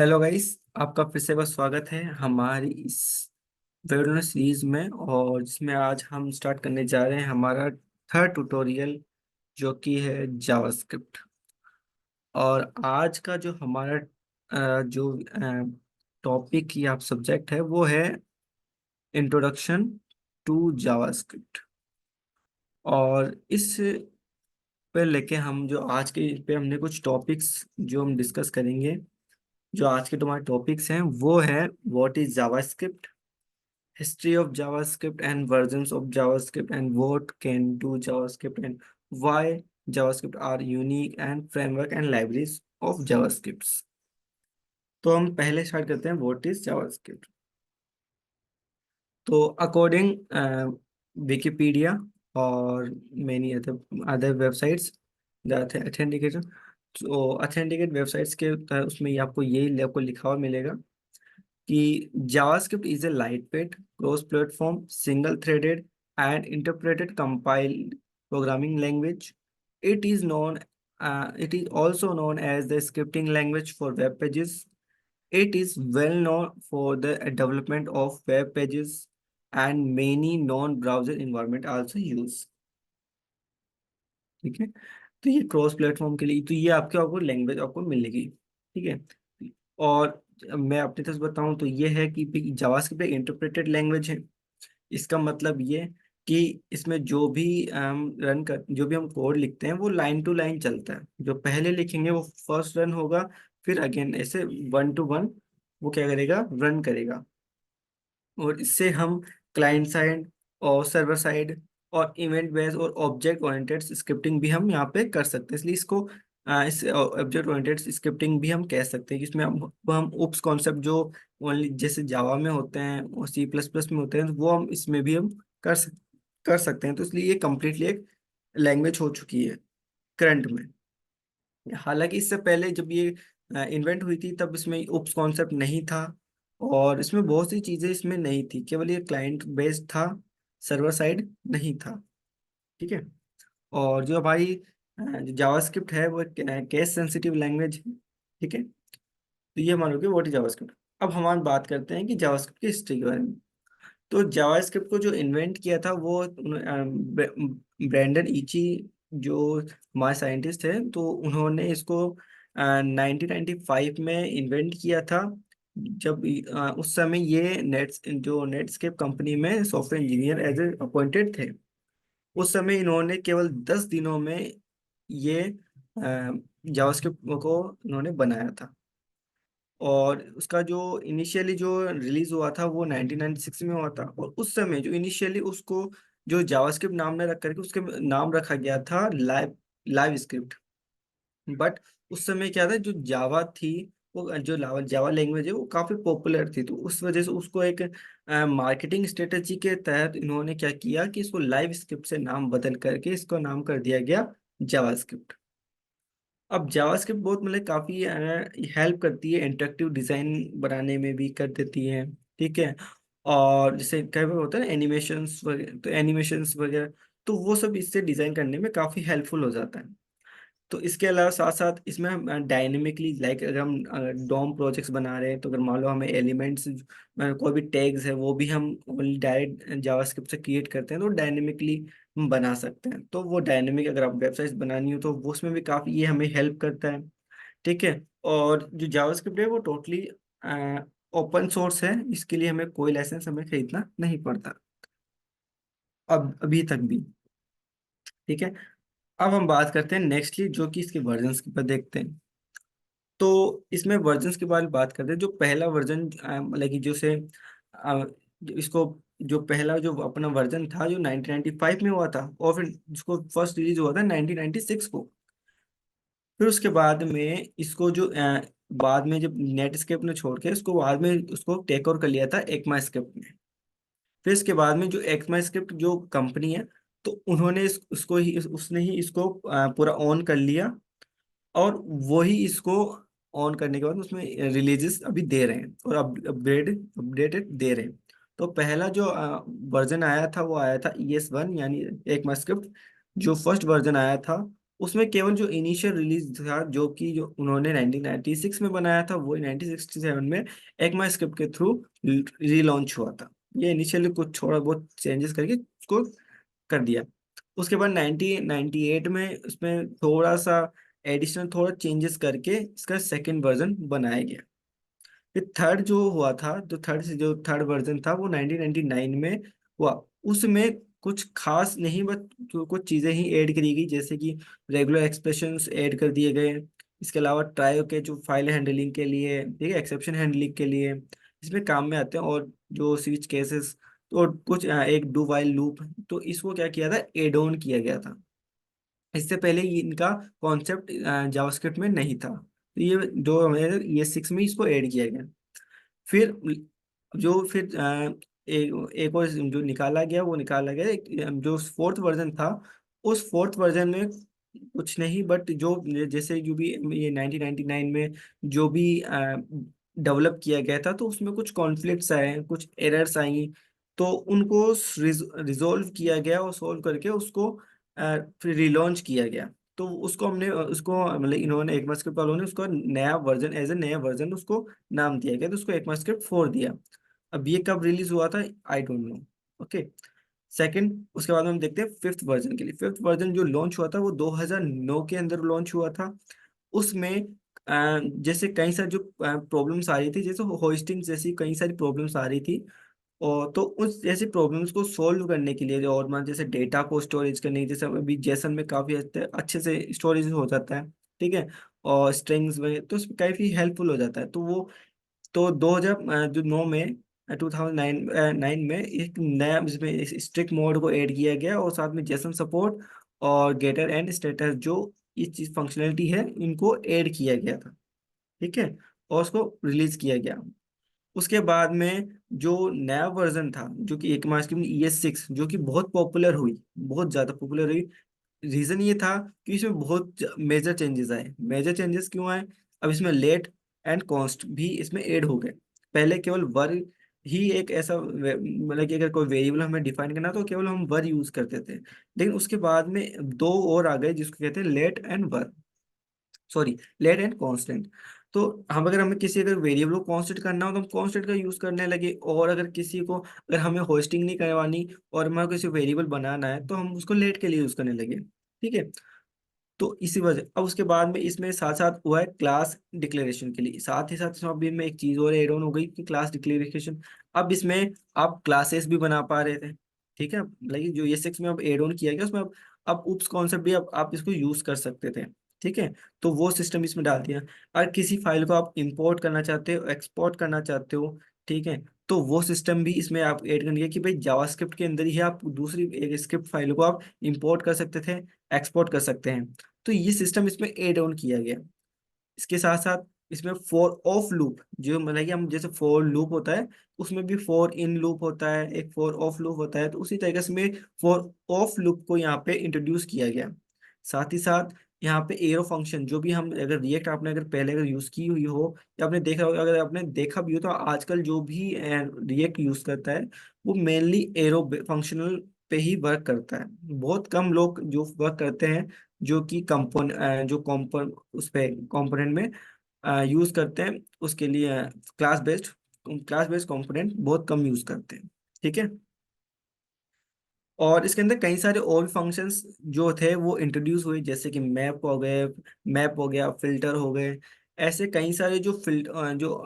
Hello guys. आपका फिर से बस स्वागत है हमारी इस वेबिनार सीरीज में, और जिसमें आज हम स्टार्ट करने जा रहे हैं हमारा थर्ड ट्यूटोरियल, जो कि है जावास्क्रिप्ट। और आज का जो हमारा जो टॉपिक या सब्जेक्ट है वो है इंट्रोडक्शन टू जावास्क्रिप्ट। और इस पे लेके हम जो आज के इस पे हमने कुछ टॉपिक्स जो हम डिस्कस करेंगे। जो आज के तुम्हारे टॉपिक्स हैं वो है what is JavaScript, history of JavaScript and versions of JavaScript, and what can do JavaScript, and why JavaScript are unique, and framework and libraries of JavaScript। तो हम पहले स्टार्ट करते हैं व्हाट इज JavaScript। तो according Wikipedia और many other other websites authentication, तो authenticate websites के उसमें ये आपको लिखा हुआ मिलेगा कि JavaScript is a lightweight, cross-platform, single-threaded, and interpreted compiled programming language. It is also known as the scripting language for web pages. It is well known for the development of web pages, and many non-browser environment also use। ठीक है। तो ये cross platform के लिए तो ये आपके आपको लैंग्वेज आपको मिलेगी। ठीक है। और मैं अपनी तरफ से बताऊं तो ये है कि जावास्क्रिप्ट एक इंटरप्रेटेड लैंग्वेज है। इसका मतलब ये कि इसमें जो भी हम कोड लिखते हैं वो लाइन टू लाइन चलता है। जो पहले लिखेंगे वो फर्स्ट रन होगा, फिर अगेन ऐसे वन टू वन वो क्या करेगा, रन करेगा। और इससे हम क्लाइंट साइड और सर्वर साइड और इवेंट बेस्ड और ऑब्जेक्ट ओरिएंटेड स्क्रिप्टिंग भी हम यहाँ पे कर सकते हैं। इसलिए इसको इस ऑब्जेक्ट ओरिएंटेड स्क्रिप्टिंग भी हम कह सकते हैं कि इसमें हम उप्स कॉन्सेप्ट जो ओनली जैसे जावा में होते हैं और सी प्लस प्लस में होते हैं, तो वो हम इसमें भी हम कर सकते हैं। तो इसलिए ये कम्प्लीटली एक लैंग्वेज हो चुकी है करंट में। हालांकि इससे पहले जब ये इन्वेंट हुई थी तब इसमें उप्स कॉन्सेप्ट नहीं था, और इसमें बहुत सी चीजें इसमें नहीं थी, केवल ये क्लाइंट बेस्ड था, सर्वर साइड नहीं था। ठीक है। और जो हमारी जो जावास्क्रिप्ट है वो केस सेंसिटिव लैंग्वेज है। ठीक है। तो ये मान लो कि व्हाट इज जावास्क्रिप्ट। अब हम बात करते हैं कि जावास्क्रिप्ट की हिस्ट्री के बारे में। तो जावास्क्रिप्ट को जो इन्वेंट किया था वो ब्रैंडन इची, जो हमारे साइंटिस्ट थे, तो उन्होंने इसको 1995 में इन्वेंट किया था। जब उस समय ये नेटस्केप कंपनी में software engineer as a appointed थे। उस समय इन्होंने केवल 10 दिनों में ये जावास्क्रिप्ट को इन्होंने बनाया था। और उसका जो इनिशियली जो रिलीज हुआ था वो 1996 में हुआ था। और उस समय जो इनिशियली उसको जो जावास्क्रिप्ट नाम ने रख करके उसके नाम रखा गया था लाइव लाइव स्क्रिप्ट। बट उस समय क्या था, जो जावा थी, वो जो जावा लैंग्वेज है वो काफी पॉपुलर थी, तो उस वजह से उसको एक मार्केटिंग स्ट्रेटेजी के तहत इन्होंने क्या किया कि इसको लाइव स्क्रिप्ट से नाम बदल करके इसको नाम कर दिया गया जावास्क्रिप्ट। अब जावास्क्रिप्ट बहुत मतलब काफी हेल्प करती है, इंटरेक्टिव डिजाइन बनाने में भी कर देती है। ठीक है। और जैसे कई बार होता है एनिमेशंस वगैरह, तो एनिमेशंस वगैरह तो वो सब इससे डिजाइन करने में काफी हेल्पफुल हो जाता है। तो इसके अलावा साथ साथ इसमें हम डायनेमिकली, लाइक अगर हम डॉम प्रोजेक्ट्स बना रहे हैं, तो अगर मान लो हमें एलिमेंट्स कोई भी टैग्स है वो भी हम डायरेक्ट जावास्क्रिप्ट से क्रिएट करते हैं, तो डायनेमिकली हम बना सकते हैं। तो वो डायनेमिक अगर आप वेबसाइट्स बनानी हो तो वो उसमें भी काफ़ी ये हमें हेल्प करता है। ठीक है। और जो जावास्क्रिप्ट है वो टोटली ओपन सोर्स है, इसके लिए हमें कोई लाइसेंस हमें खरीदना नहीं पड़ता अब अभी तक भी। ठीक है। अब हम बात करते हैं नेक्स्टली, जो कि इसके वर्जन्स के ऊपर देखते हैं। तो इसमें वर्जन्स के बारे में बात करते हैं। जो पहला वर्जन मतलब कि जो इसको जो पहला जो अपना वर्जन था जो 1995 में हुआ था, और फिर इसको फर्स्ट रिलीज हुआ था 1996 को। फिर उसके बाद में इसको जो बाद में जब नेटस्केप ने छोड़ के इसको बाद में उसको टेक ओवर कर लिया था एक्मास्क्रिप्ट ने। फिर इसके बाद में जो एक्मास्क्रिप्ट जो कंपनी है, तो उन्होंने उसने ही इसको पूरा ऑन कर लिया। और वही इसको ऑन करने के बाद उसमें रिलीजेस अभी दे रहे हैं और अपडेटेड दे रहे हैं। तो पहला जो वर्जन आया था वो आया था ES1, यानी एक स्क्रिप्ट। जो फर्स्ट वर्जन आया था उसमें केवल जो इनिशियल रिलीज था, जो कि जो उन्होंने 1996 में बनाया था, वो 1967 में एक्मा स्क्रिप्ट के थ्रू रीलॉन्च हुआ था। ये इनिशियली कुछ थोड़ा बहुत चेंजेस करके उसको कर दिया। उसके बाद 1998 में इसमें थोड़ा सा एडिशनल थोड़ा चेंजेस करके इसका सेकंड वर्जन बनाया गया। फिर थर्ड जो हुआ था, जो थर्ड वर्जन था वो 1999 में हुआ। उसमें कुछ खास नहीं, बस जो कुछ चीज़ें ही ऐड करी गई, जैसे कि रेगुलर एक्सप्रेशंस ऐड कर दिए गए। इसके अलावा ट्राई के जो फाइल हैंडलिंग के लिए, ठीक है, एक्सेप्शन हैंडलिंग के लिए इसमें काम में आते हैं, और जो स्विच केसेस, तो कुछ एक डू वाइल लूप, तो इसको क्या किया था, एड ऑन किया गया था। इससे पहले इनका कॉन्सेप्ट जावास्क्रिप्ट में नहीं था, तो ये जो हमें ये सिक्स में इसको ऐड किया गया। फिर फिर एक और जो निकाला गया, वो निकाला गया जो फोर्थ वर्जन था। उस फोर्थ वर्जन में कुछ नहीं, बट जो जैसे जो भी ये 1999 में जो भी डेवलप किया गया था, तो उसमें कुछ कॉन्फ्लिक्ट्स आए, कुछ एरर्स आई, तो उनको रिजोल्व किया गया और सोल्व करके उसको फिर रिलॉन्च किया गया। तो उसको हमने उसको मतलब इन्होंने एक स्क्रिप्ट वालों ने उसको नया वर्जन, एज ए नया वर्जन उसको नाम दिया गया, तो उसको ECMAScript 4 दिया। अब ये कब रिलीज हुआ था, I don't know. Okay. Second, उसके बाद में हम देखते हैं फिफ्थ वर्जन के लिए। फिफ्थ वर्जन जो लॉन्च हुआ था वो 2009 के अंदर लॉन्च हुआ था। उसमें जैसे कई सारी जो प्रॉब्लम्स आ रही थी, जैसे होस्टिंग जैसी कई सारी प्रॉब्लम्स आ रही थी, और तो उस जैसी प्रॉब्लम्स को सॉल्व करने के लिए, जो और मान जैसे डेटा को स्टोरेज करने की, जैसे अभी जेसन में काफी अच्छे से स्टोरेज हो जाता है, ठीक है, और स्ट्रिंग्स में तो उसमें काफी हेल्पफुल हो जाता है। तो वो तो 2000 जो 9 में 2009 नाइन में एक नया इसमें स्ट्रिक्ट मोड को ऐड किया गया, और साथ में जेसन सपोर्ट और गेटर एंड स्टेटस जो ये चीज फंक्शनलिटी है, इनको ऐड किया गया था, ठीक है, और उसको रिलीज किया गया। उसके बाद में जो नया वर्जन था, जो कि एक मास की ES6, जो कि बहुत पॉपुलर हुई, बहुत ज्यादा पॉपुलर हुई। रीजन ये था कि इसमें बहुत मेजर चेंजेस आए। मेजर चेंजेस क्यों आए, अब इसमें लेट एंड कॉन्स्ट भी इसमें ऐड हो गए। पहले केवल वर ही एक ऐसा मतलब कि अगर कोई वेरिएबल हमें डिफाइन करना तो केवल हम वर यूज करते थे, लेकिन उसके बाद में दो और आ गए, जिसको कहते हैं let and var, sorry, let and constant. तो हम अगर हमें किसी अगर वेरिएबल को कांस्टेंट करना हो तो हम कांस्टेंट का यूज करने लगे, और अगर किसी को अगर हमें होस्टिंग नहीं करवानी और हमें किसी वेरिएबल बनाना है तो हम उसको लेट के लिए यूज करने लगे, ठीक है। तो इसी वजह, अब उसके बाद में इसमें साथ साथ हुआ है क्लास डिक्लेरेशन के लिए, साथ ही साथ इसमें अभी में एक चीज और एड ऑन हो गई कि क्लास डिक्लेरेशन। अब इसमें आप क्लासेस भी बना पा रहे थे, ठीक है, लेकिन जो ये सिक्स में अब एड ऑन किया गया उसमें अब उप्स कॉन्सेप्ट भी अब आप इसको यूज कर सकते थे, ठीक है। तो वो सिस्टम इसमें डाल दिया। अगर किसी फाइल को आप इंपोर्ट करना चाहते हो, एक्सपोर्ट करना चाहते हो, ठीक है, तो वो सिस्टम भी इसमें आप ऐड कर दिया कि भाई जावास्क्रिप्ट के अंदर ही आप दूसरी एक स्क्रिप्ट फाइल को आप इंपोर्ट कर सकते थे, एक्सपोर्ट कर सकते हैं। तो ये सिस्टम इसमें एड ऑन किया गया। इसके साथ साथ इसमें फॉर ऑफ लूप, जो मतलब कि हम जैसे फॉर लूप होता है, उसमें भी फॉर इन लूप होता है, एक फॉर ऑफ लूप होता है, तो उसी तरीके से में फॉर ऑफ लूप को यहाँ पे इंट्रोड्यूस किया गया। साथ ही साथ यहाँ पे एरो फंक्शन, जो भी हम अगर रिएक्ट आपने अगर पहले अगर यूज की हुई हो, या आपने देखा हो, अगर आपने देखा भी हो, तो आजकल जो भी रिएक्ट यूज करता है वो मेनली एरो फंक्शनल पे ही वर्क करता है। बहुत कम लोग जो वर्क करते हैं, जो कि जो कंपोन उस पे कंपोनेंट में यूज करते हैं, उसके लिए क्लास बेस्ड कंपोनेंट बहुत कम यूज करते हैं, ठीक है। और इसके अंदर कई सारे और भी फंक्शंस जो थे वो इंट्रोड्यूस हुए, जैसे कि मैप हो गया, फिल्टर हो गए। ऐसे कई सारे जो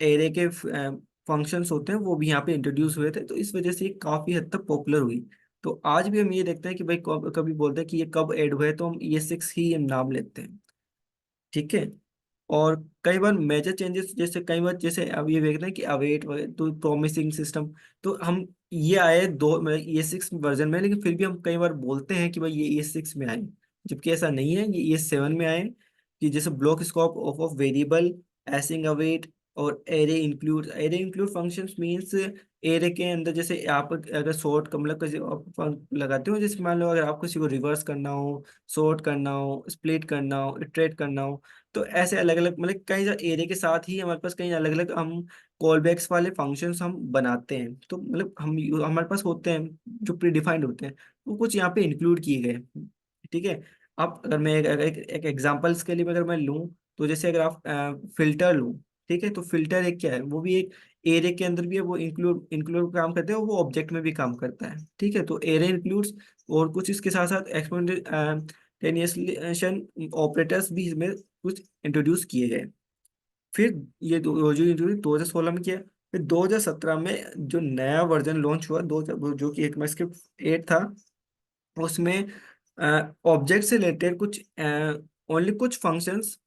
एरे के फंक्शंस होते हैं वो भी यहाँ पे इंट्रोड्यूस हुए थे, तो इस वजह से ये काफी हद तक पॉपुलर हुई। तो आज भी हम ये देखते हैं कि भाई कभी बोलते हैं कि ये कब ऐड हुए, तो हम ये सिक्स ही हम नाम लेते हैं, ठीक है। और कई बार मेजर चेंजेस, जैसे कई बार जैसे अब ये देख रहे हैं कि अवेट तो प्रोमिसिंग सिस्टम, तो हम ये आए दो मतलब ये सिक्स वर्जन में, लेकिन फिर भी हम कई बार बोलते हैं कि भाई ये सिक्स में आए, जबकि ऐसा नहीं है, ये सेवन में आए। कि जैसे block scope of variable, async await, और array include functions means array के अंदर जैसे आप अगर सॉर्ट मतलब किसी आप लगाते हो, जैसे मान लो अगर आप किसी को रिवर्स करना हो, सॉर्ट करना हो, स्प्लिट करना हो, इटरेट करना हो, तो ऐसे अलग अलग मतलब कई एरिया के साथ ही हमारे पास कई अलग अलग हम कॉल बैक्स वाले फंक्शंस हम बनाते हैं। तो मतलब हमारे पास होते हैं जो प्री डिफाइंड होते हैं, वो कुछ यहाँ पे इंक्लूड किए गए हैं, ठीक है। अब अगर मैं एक एग्जांपल्स के लिए अगर मैं लूँ, तो जैसे अगर आप फिल्टर लूँ, ठीक है, तो फिल्टर एक क्या है, वो भी एक एरे के अंदर भी है, वो इंक्लूड इंक्लूड काम करते हैं, वो ऑब्जेक्ट में भी काम करता है, ठीक है। तो एरे इंक्लूड्स, और कुछ इसके साथ साथ एक्सपोनेंशियल ऑपरेटर्स भी इसमें कुछ इंट्रोड्यूस किए गए। फिर ये जो इंट्रोड्यूस 2016 में किया। फिर 2017 में जो नया वर्जन लॉन्च हुआ, दो जो कि एक स्क्रिप्ट 8 था, उसमें ऑब्जेक्ट से रिलेटेड कुछ ओनली कुछ फंक्शंस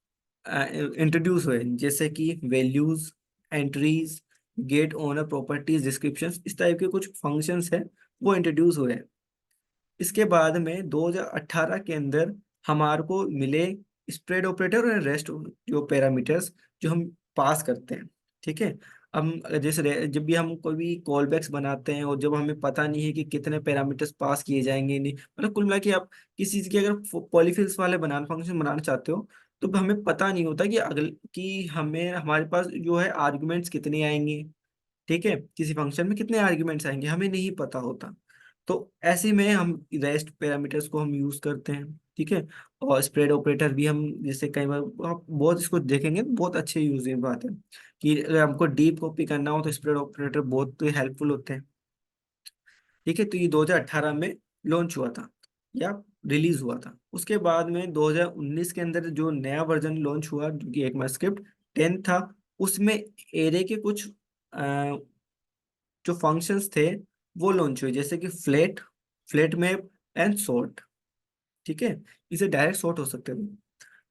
इंट्रोड्यूस हुए, जैसे कि values, entries, get owner properties, descriptions, इस टाइप के कुछ फंक्शंस हैं, वो इंट्रोड्यूस हुए हैं। इसके बाद में 2018 के अंदर हमारे को मिले स्प्रेड ऑपरेटर और रेस्ट जो पैरामीटर्स जो हम पास करते हैं, ठीक है। हम जैसे जब भी हम कोई भी कॉल बैक्स बनाते हैं, और जब हमें पता नहीं है कि कितने पैरामीटर्स पास किए जाएंगे, नहीं मतलब कुल मिला के आप किसी चीज़ के अगर पॉलीफिल्स वाले बनाना फंक्शन बनाना चाहते हो, तो हमें पता नहीं होता कि अगल कि हमें हमारे पास जो है आर्गुमेंट्स कितने आएंगे, ठीक है, किसी फंक्शन में कितने आर्ग्यूमेंट्स आएंगे हमें नहीं पता होता। तो ऐसे में हम रेस्ट पैरामीटर्स को हम यूज करते हैं, ठीक है। और स्प्रेड ऑपरेटर भी हम, जैसे कई बार आप बहुत इसको देखेंगे तो बहुत अच्छे यूज बात है, कि अगर हमको डीप कॉपी करना हो तो स्प्रेड ऑपरेटर बहुत हेल्पफुल होते हैं, ठीक है। तो ये 2018 में लॉन्च हुआ था, या रिलीज हुआ था। उसके बाद में 2019 के अंदर जो नया वर्जन लॉन्च हुआ, जो कि ECMAScript 10 था, उसमें एरे के कुछ जो फंक्शंस थे वो लॉन्च हुए, जैसे कि flat, flat map and sort, ठीक है, इसे डायरेक्ट सॉर्ट हो सकते थे।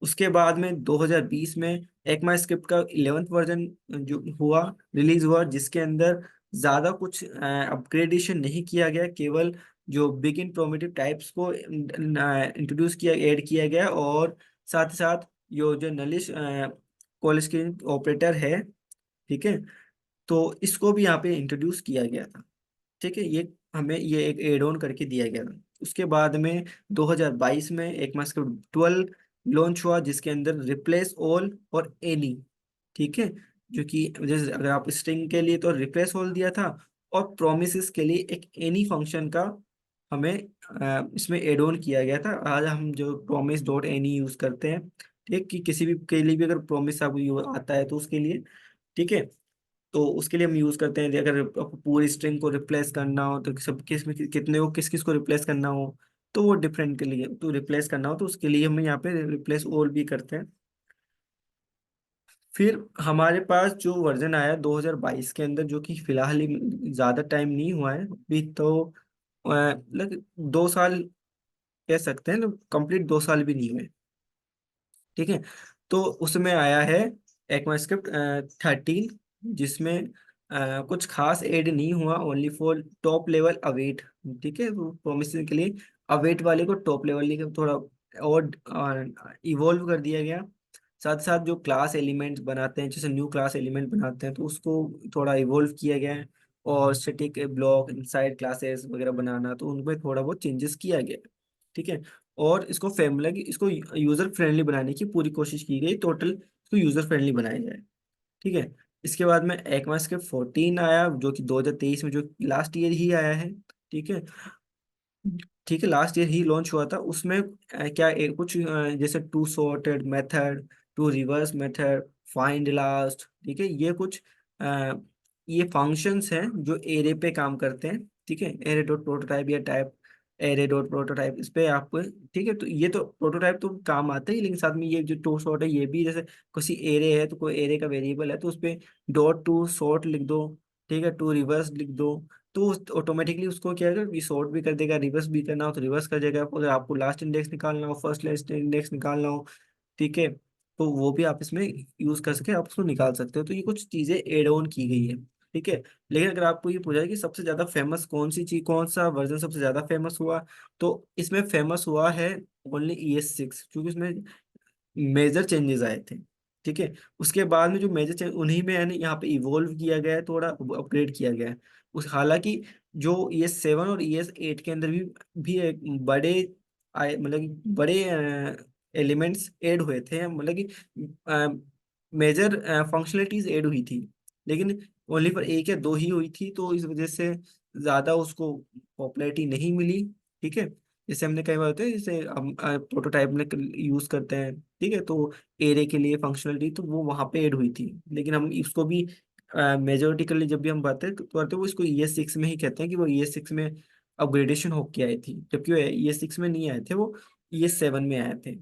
उसके बाद में 2020 में ECMAScript का 11th वर्जन जो हुआ, रिलीज हुआ, जिसके अंदर ज़्यादा कुछ अपग्रेडेशन नहीं किया गया, केवल जो बिग इन प्रोमिटिव टाइप्स को इंट्रोड्यूस किया, ऐड किया गया, और साथ ही साथ जो नलिश कोलिस्किन ऑपरेटर है, ठीक है, तो इसको भी यहाँ पे इंट्रोड्यूस किया गया था, ठीक है। ये हमें ये एक एड ऑन करके दिया गया था। उसके बाद में 2022 में एक मास्क 12 लॉन्च हुआ, जिसके अंदर रिप्लेस ऑल और एनी, ठीक है, जो कि जैसे अगर आप स्ट्रिंग के लिए तो रिप्लेस ऑल दिया था, और प्रोमिसेस के लिए एक एनी फंक्शन का हमें इसमें एड ऑन किया गया था। आज हम जो प्रोमिस डॉट एनी यूज करते हैं, ठीक, कि किसी भी के लिए भी अगर प्रोमिस आपको आता है तो उसके लिए, ठीक है, तो उसके लिए हम यूज करते हैं। अगर आपको पूरी स्ट्रिंग को रिप्लेस करना हो, तो सब किस में कितने को किस किस को रिप्लेस करना हो, तो वो डिफरेंट के लिए तो रिप्लेस करना हो, तो उसके लिए हम यहाँ पे रिप्लेस ऑल भी करते हैं। फिर हमारे पास जो वर्जन आया 2022 के अंदर, जो कि फिलहाल ही ज्यादा टाइम नहीं हुआ है अभी तो, लग 2 साल कह सकते हैं, कंप्लीट 2 साल भी नहीं हुए, ठीक है। तो उसमें आया है ECMAScript 13, जिसमें कुछ खास ऐड नहीं हुआ, only for top level await, ठीक है, तो प्रोमिसिंग के लिए अवेट वाले को टॉप लेवल के थोड़ा और इवॉल्व कर दिया गया। साथ साथ जो क्लास एलिमेंट्स बनाते हैं, जैसे न्यू क्लास एलिमेंट बनाते हैं, तो उसको थोड़ा इवॉल्व किया गया है। और स्टैटिक ब्लॉक इनसाइड क्लासेस वगैरह बनाना, तो उनमें थोड़ा बहुत चेंजेस किया गया है, ठीक है। और इसको फैमिली की, इसको यूजर फ्रेंडली बनाने की पूरी कोशिश की गई, टोटल इसको यूजर फ्रेंडली बनाया जाए, ठीक है। इसके बाद में ECMAScript 14 आया, जो कि 2023 में, जो लास्ट ईयर ही आया है, ठीक है, ठीक है, लास्ट ईयर ही लॉन्च हुआ था। उसमें क्या कुछ जैसे to sorted method, to reverse method, find last, ठीक है, ये कुछ अ, ये फंक्शंस हैं जो एरे पे काम करते हैं, ठीक है। एरे डॉट प्रोटोटाइप या टाइप एरे डॉट प्रोटोटाइप, इस पे आपको, ठीक है, तो ये तो प्रोटोटाइप तो काम आता ही, लेकिन साथ में ये जो टू सॉर्ट है, ये भी जैसे किसी एरे है, तो कोई एरे का वेरिएबल है, तो उस पे डॉट टू सॉर्ट लिख दो, ठीक है, टू रिवर्स लिख दो, तो ऑटोमेटिकली उसको क्या है, सॉर्ट भी कर देगा, रिवर्स भी करना हो तो रिवर्स कर देगा, अगर आपको लास्ट इंडेक्स निकालना हो, फर्स्ट लास्ट इंडेक्स निकालना हो, ठीक है, तो वो भी आप इसमें यूज कर सके, आप उसको निकाल सकते हो। तो ये कुछ चीजें एड ऑन की गई है, ठीक है। लेकिन अगर आपको ये पूछा है कि सबसे ज्यादा फेमस कौन सी चीज, कौन सा वर्जन सबसे ज्यादा फेमस हुआ, तो इसमें फेमस हुआ है ओनली ES6, क्योंकि इसमें मेजर चेंजेस आए थे, ठीक है। उसके बाद में जो मेजर चेंज उन्हीं में यानी यहाँ पे इवोल्व किया गया है, थोड़ा अपग्रेड किया गया है। उस हालांकि जो ES7 और ES8 के अंदर भी एक बड़े मतलब कि बड़े एलिमेंट्स ऐड हुए थे, मतलब कि मेजर फंक्शनलिटीज ऐड हुई थी, लेकिन ओनली पर एक या दो ही हुई थी, तो इस वजह से ज्यादा उसको पॉपुलैरिटी नहीं मिली, ठीक है। जैसे हमने कई बार होते हैं, जैसे हम प्रोटोटाइप में यूज करते हैं, ठीक है, तो एरे के लिए फंक्शनलिटी तो वो वहां पे ऐड हुई थी, लेकिन हम इसको भी मेजोरिटिकली जब भी हम बातें करते हैं वो इसको ES6 में ही कहते हैं कि वो ES6 में अपग्रेडेशन होके आई थी, जबकि वो ES6 में नहीं आए थे, वो ES7 में आए थे।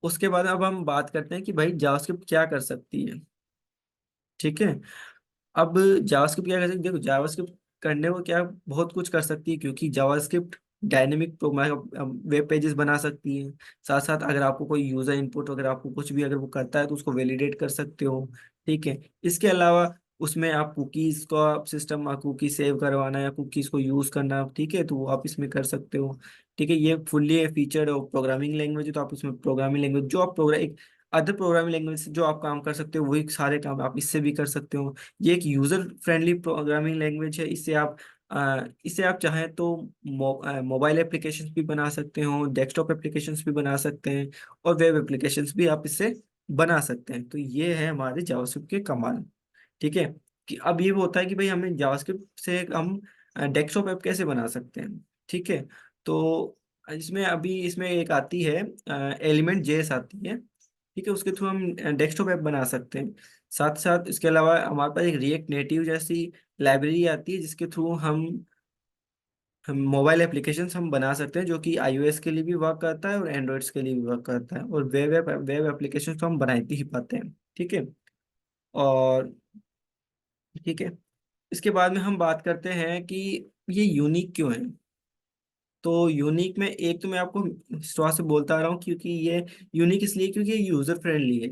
उसके बाद अब हम बात करते हैं कि भाई जावास्क्रिप्ट क्या कर सकती है। ठीक है, अब जावास्क्रिप्ट क्या कर सकती है, देखो जावास्क्रिप्ट करने को क्या बहुत कुछ कर सकती है, क्योंकि जावास्क्रिप्ट डायनेमिक वेब पेजेस बना सकती है। साथ साथ अगर आपको कोई यूजर इनपुट, अगर आपको कुछ भी अगर वो करता है तो उसको वैलिडेट कर सकते हो। ठीक है, इसके अलावा उसमें आप कुकीज का सिस्टम, कुकी सेव करवाना या कुकीज को यूज करना, ठीक है, तो वो आप इसमें कर सकते हो। ठीक है, ये फुल्ली फीचर्ड प्रोग्रामिंग लैंग्वेज है, तो आप इसमें प्रोग्रामिंग लैंग्वेज जो आप प्रोग्राम अदर प्रोग्रामिंग लैंग्वेज से जो आप काम कर सकते हो वही सारे काम आप इससे भी कर सकते हो। ये एक यूजर फ्रेंडली प्रोग्रामिंग लैंग्वेज है। इससे आप चाहें तो मोबाइल एप्लीकेशंस भी बना सकते हो, डेस्कटॉप एप्लीकेशंस भी बना सकते हैं, और वेब एप्लीकेशंस भी आप इससे बना सकते हैं। तो ये है हमारे जावास्क्रिप्ट के कमाल। ठीक है, कि अब ये होता है कि भाई हमें जावास्क्रिप्ट से हम डेस्कटॉप ऐप कैसे बना सकते हैं। ठीक है, तो इसमें अभी इसमें एक आती है, एलिमेंट जेएस आती है। ठीक है, उसके थ्रू हम डेस्कटॉप ऐप बना सकते हैं। साथ साथ इसके अलावा हमारे पास एक रिएक्ट नेटिव जैसी लाइब्रेरी आती है, जिसके थ्रू हम मोबाइल एप्लीकेशंस हम बना सकते हैं, जो कि iOS के लिए भी वर्क करता है और एंड्रॉइड्स के लिए भी वर्क करता है, और वेब एप्लीकेशन तो हम बना ही पाते हैं। ठीक है, और ठीक है, इसके बाद में हम बात करते हैं कि ये यूनिक क्यों है। तो यूनिक में एक तो मैं आपको शुरुआत से बोलता आ रहा हूँ, क्योंकि ये यूनिक इसलिए क्योंकि ये यूजर फ्रेंडली है।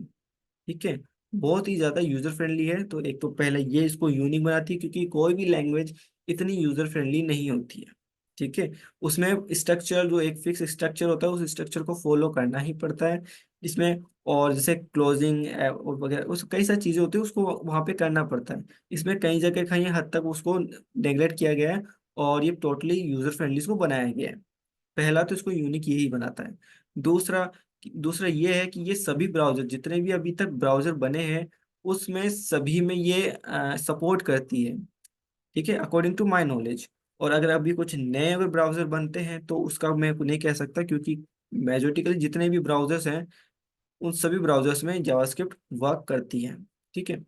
ठीक है, बहुत ही ज्यादा यूजर फ्रेंडली है, तो एक तो पहले ये इसको यूनिक बनाती है, क्योंकि कोई भी लैंग्वेज इतनी यूजर फ्रेंडली नहीं होती है। ठीक है, उसमें स्ट्रक्चर, जो एक फिक्स स्ट्रक्चर होता है, उस स्ट्रक्चर को फॉलो करना ही पड़ता है इसमें। और जैसे क्लोजिंग वगैरह उस कई सारी चीजें होती है, उसको वहां पे करना पड़ता है। इसमें कई जगह कहीं हद तक उसको नेग्लेक्ट किया गया है, और ये टोटली यूजर फ्रेंडली इसको बनाया गया है। पहला तो इसको यूनिक यही बनाता है। दूसरा दूसरा ये है कि ये सभी ब्राउजर, जितने भी अभी तक ब्राउजर बने हैं, उसमें सभी में ये सपोर्ट करती है। ठीक है, अकॉर्डिंग टू माय नॉलेज। और अगर अभी कुछ नए अगर ब्राउजर बनते हैं तो उसका मैं नहीं कह सकता, क्योंकि मेजोरिटिकली जितने भी ब्राउजर्स हैं उन सभी ब्राउजर्स में जावास्क्रिप्ट वर्क करती है। ठीक है,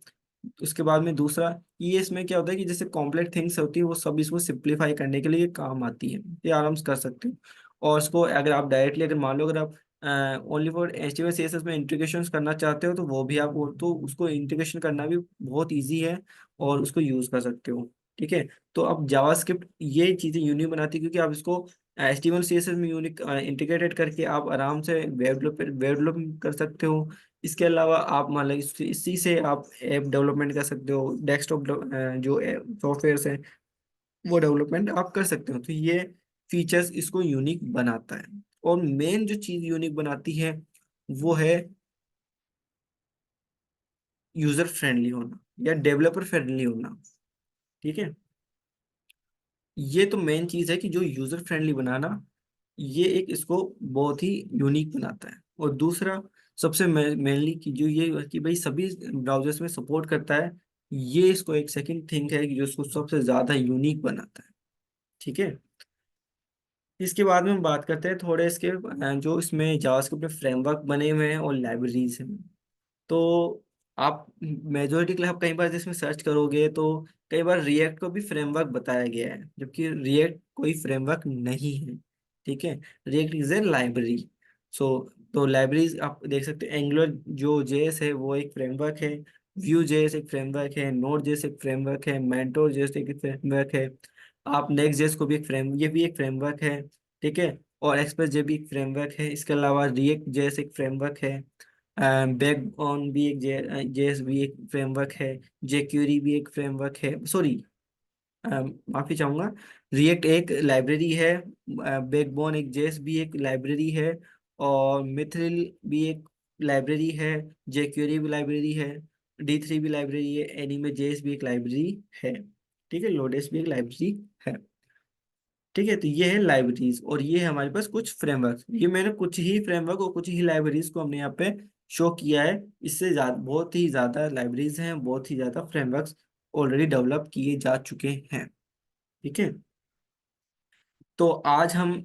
उसके बाद में दूसरा, ये इसमें क्या होता है कि जैसे कॉम्प्लेक्स थिंग्स होती है वो सब इसको सिंप्लीफाई करने के लिए ये काम आती है, ये आराम से कर सकते हो। और इसको अगर आप डायरेक्टली, अगर मान लो अगर आप ओनली फॉर HTML CSS में इंटीग्रेशन करना चाहते हो तो वो भी आप, वो तो उसको इंटीग्रेशन करना भी बहुत ईजी है, और उसको यूज कर सकते हो। ठीक है, तो अब जावास्क्रिप्ट ये चीजें यूनिक बनाती है, क्योंकि आप इसको HTML CSS में यूनिक इंटीग्रेटेड करके आप आराम से वेब डेवलप कर सकते हो। इसके अलावा आप मान लो इसी से आप ऐप डेवलपमेंट कर सकते हो, डेस्कटॉप जो सॉफ्टवेयर हैं वो डेवलपमेंट आप कर सकते हो। तो ये फीचर्स इसको यूनिक बनाता है। और मेन जो चीज यूनिक बनाती है वो है यूजर फ्रेंडली होना या डेवलपर फ्रेंडली होना। ठीक है, ये तो मेन चीज है कि जो यूजर फ्रेंडली बनाना, ये एक इसको बहुत ही यूनिक बनाता है। और दूसरा सबसे मेनली कि जो ये है कि भाई सभी ब्राउजर्स में सपोर्ट करता है, ये इसको एक सेकंड थिंग है कि जो इसको सबसे ज्यादा यूनिक बनाता है। ठीक है, इसके बाद में हम बात करते हैं थोड़े इसके जो इसमें जावास्क्रिप्ट में फ्रेमवर्क बने हुए हैं और लाइब्रेरीज हैं। तो आप मेजोरिटी के लिए आप कई बार जिसमें सर्च करोगे तो कई बार रिएक्ट को भी फ्रेमवर्क बताया गया है, जबकि रिएक्ट कोई फ्रेमवर्क नहीं है। ठीक है, रिएक्ट इज ए लाइब्रेरी। सो तो लाइब्रेरीज आप देख सकते हैं, एंगुलर जो जेएस है वो एक फ्रेमवर्क है, व्यू जेएस एक फ्रेमवर्क है, नोड जेएस एक फ्रेमवर्क है, मेंटोर जेएस एक फ्रेमवर्क है। आप नेक्स्ट जेएस को भी एक फ्रेम ये भी एक फ्रेमवर्क है। ठीक है, और एक्सप्रेस जे भी एक फ्रेमवर्क है। इसके अलावा रिएक्ट जेएस एक फ्रेमवर्क है, बैक ऑन भी एक जेएस भी एक फ्रेमवर्क है, जेक्यूरी भी एक फ्रेमवर्क है, सॉरी माफी चाहूंगा, रिएक्ट एक लाइब्रेरी है, बैकबोन एक जेएस भी एक लाइब्रेरी है, और मिथ्रिल भी एक लाइब्रेरी है, जेक्यूरी भी लाइब्रेरी है, D3 भी लाइब्रेरी है, एनीमे जेएस भी एक लाइब्रेरी है। ठीक है, लोडेस भी एक लाइब्रेरी है। ठीक है, तो ये है लाइब्रेरीज, और ये है हमारे पास कुछ फ्रेमवर्क। ये मैंने कुछ ही फ्रेमवर्क और कुछ ही लाइब्रेरीज को हमने यहाँ पे शो किया है। इससे ज्यादा बहुत ही ज्यादा लाइब्रेरीज हैं, बहुत ही ज्यादा फ्रेमवर्क्स ऑलरेडी डेवलप किए जा चुके हैं। ठीक है, तो आज हम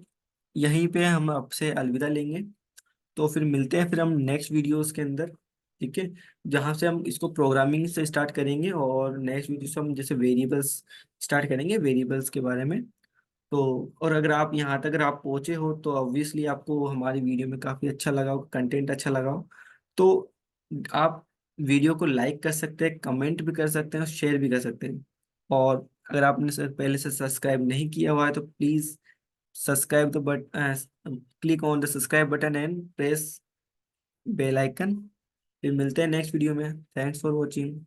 यहीं पे हम आपसे अलविदा लेंगे। तो फिर मिलते हैं फिर हम नेक्स्ट वीडियोस के अंदर। ठीक है। जहाँ से हम इसको प्रोग्रामिंग से स्टार्ट करेंगे, और नेक्स्ट वीडियो से हम जैसे वेरिएबल्स स्टार्ट करेंगे, वेरिएबल्स के बारे में। तो और अगर आप यहाँ तक अगर आप पहुंचे हो तो ऑब्वियसली आपको हमारी वीडियो में काफ़ी अच्छा लगा हो, कंटेंट अच्छा लगा हो। तो आप वीडियो को लाइक कर सकते हैं, कमेंट भी कर सकते हैं और शेयर भी कर सकते हैं। और अगर आपने पहले से सब्सक्राइब नहीं किया हुआ है तो please subscribe the but click on the subscribe button and press bell icon. फिर मिलते हैं नेक्स्ट वीडियो में। Thanks for watching.